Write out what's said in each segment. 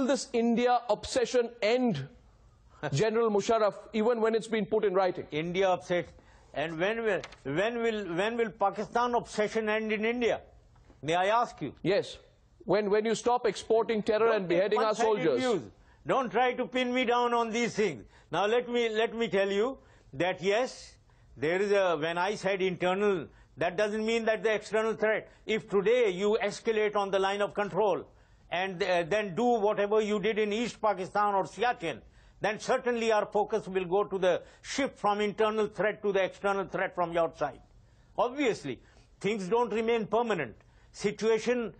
will this India obsession end, General Musharraf, even when it's been put in writing? India obsession. And when will Pakistan obsession end in India? May I ask you? Yes. When you stop exporting terror and beheading our soldiers. Views. Don't try to pin me down on these things. Now let me tell you that yes, there is a, when I said internal, that doesn't mean that the external threat. If today you escalate on the line of control and then do whatever you did in East Pakistan or Siachen, then certainly our focus will go to the shift from internal threat to the external threat from your side. Obviously, things don't remain permanent. Situation,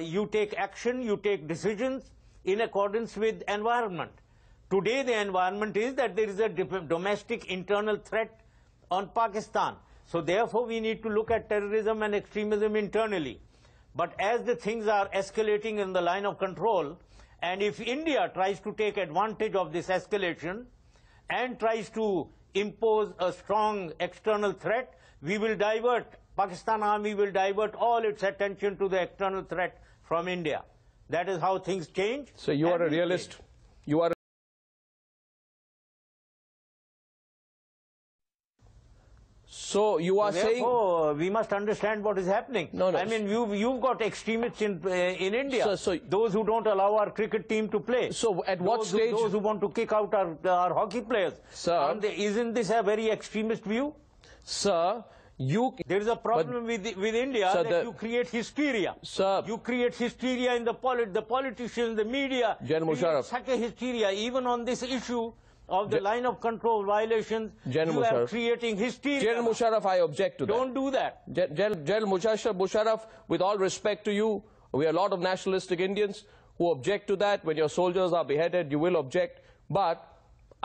you take action, you take decisions in accordance with environment. Today the environment is that there is a domestic internal threat on Pakistan. So therefore we need to look at terrorism and extremism internally. But as the things are escalating in the line of control, and if India tries to take advantage of this escalation and tries to impose a strong external threat, we will divert, Pakistan Army will divert all its attention to the external threat from India. That is how things change. So you are a realist. You are. So you are saying. We must understand what is happening. No. I mean, you've got extremists in India. So those who don't allow our cricket team to play. So at what stage? Those who want to kick out our hockey players. Sir. Isn't this a very extremist view? Sir. There is a problem with India, sir, that you create hysteria. Sir, you create hysteria in the politicians, the media. General Musharraf. Such a hysteria, even on this issue of the line of control violations. General you are creating hysteria. General Musharraf, I object to that. Don't do that. General Musharraf, with all respect to you, we are a lot of nationalistic Indians who object to that. When your soldiers are beheaded, you will object. But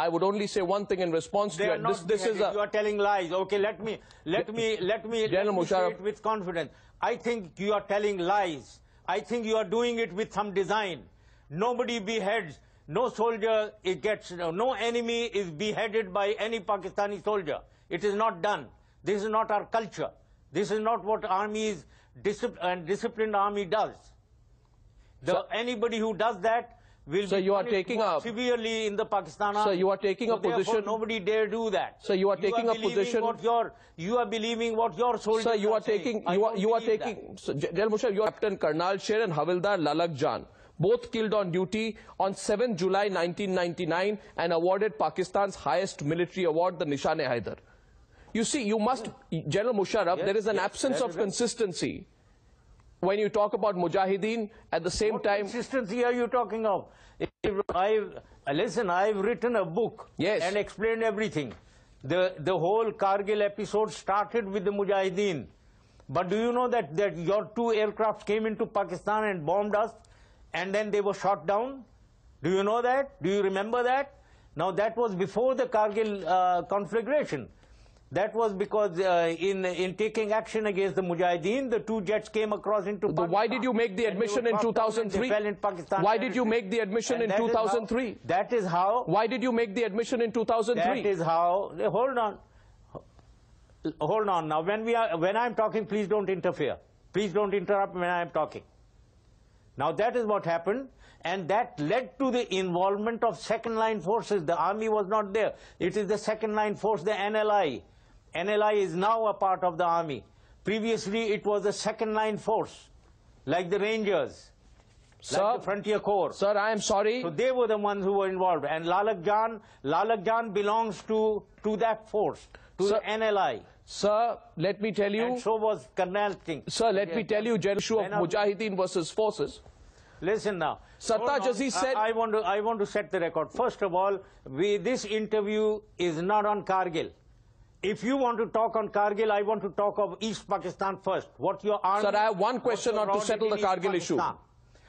I would only say one thing in response to it. This is you are telling lies. Okay, let me say it with confidence. I think you are telling lies. I think you are doing it with some design. Nobody beheads. No soldier gets. No enemy is beheaded by any Pakistani soldier. It is not done. This is not our culture. This is not what armies, disciplined army does. Anybody who does that will be punished severely in the Pakistan army. So you are taking a position. Nobody dare do that. So you are taking a position. You are believing what your soldiers are saying. So you are taking. You are taking. So, General Musharraf, you are Captain Karnal Sher and Havildar Lalak Jan, both killed on duty on 7 July 1999 and awarded Pakistan's highest military award, the Nishan-e-Haidar. You see, you must, General Musharraf, there is an absence of consistency. When you talk about Mujahideen, at the same time... What consistency are you talking of? Listen, I've written a book and explained everything. The whole Kargil episode started with the Mujahideen. But do you know that your 2 aircrafts came into Pakistan and bombed us, and then they were shot down? Do you know that? Do you remember that? Now that was before the Kargil conflagration. That was because in taking action against the Mujahideen, the 2 jets came across into Pakistan. Why did you make the admission in 2003? Why did you make the admission in 2003? That is how... Why did you make the admission in 2003? That is how... Hold on. Hold on. Now, when I'm talking, please don't interfere. Please don't interrupt when I'm talking. Now, that is what happened. And that led to the involvement of second-line forces. The army was not there. It is the second-line force, the NLI. NLI is now a part of the army. Previously, it was a second-line force, like the Rangers, like the Frontier Corps. Sir, I am sorry. So they were the ones who were involved. And Lalak Jan belongs to that force, to the NLI. Sir, let me tell you. And so was Karnal Singh. Sir, let me tell you, General, issue of Mujahideen versus forces. Listen now. Sattaj Aziz said... I want to set the record. First of all, this interview is not on Kargil. If you want to talk on Kargil, I want to talk of East Pakistan first. What your army... Sir, I have one question on to settle the Kargil issue.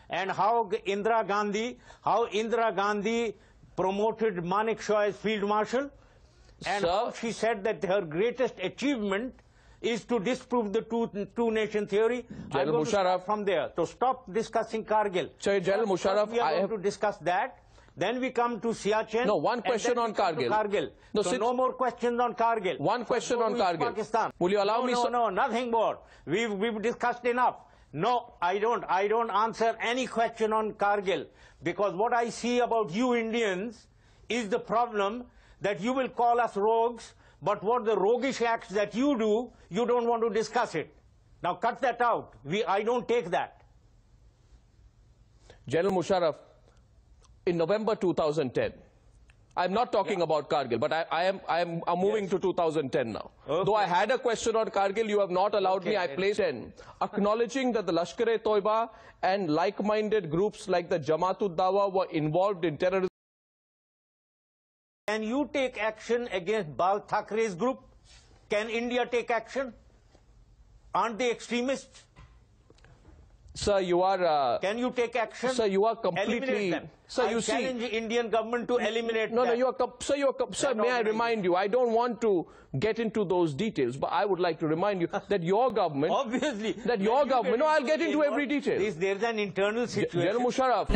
And how Indira Gandhi promoted Manik Shaw as Field Marshal. And how she said that her greatest achievement is to disprove the two-nation theory. General Musharraf, from there. So stop discussing Kargil. General Musharraf, we are going to discuss that. Then we come to Siachen. No, one question on Kargil. No, so no more questions on Kargil. One question on Kargil. Pakistan. Will you allow me? No, nothing more. We've discussed enough. No, I don't. I don't answer any question on Kargil, because what I see about you Indians is the problem that you will call us rogues, but what the roguish acts that you do, you don't want to discuss it. Now cut that out. I don't take that. General Musharraf, in November 2010, I'm not talking about Kargil, but I am moving to 2010 now. Okay. Though I had a question on Kargil, you have not allowed me. I placed 10, acknowledging that the Lashkar-e-Toiba and like-minded groups like the Jamaat-ud-Dawa were involved in terrorism. Can you take action against Bal Thakre's group? Can India take action? Aren't they extremists? Sir, you are... Can you take action? Sir, you are completely... Sir, I you challenge the Indian government to eliminate No, that. no, sir, may I remind you, I don't want to get into those details, but I would like to remind you that your government... Obviously. That your government... No, I'll get into every detail. There's an internal situation. General Musharraf,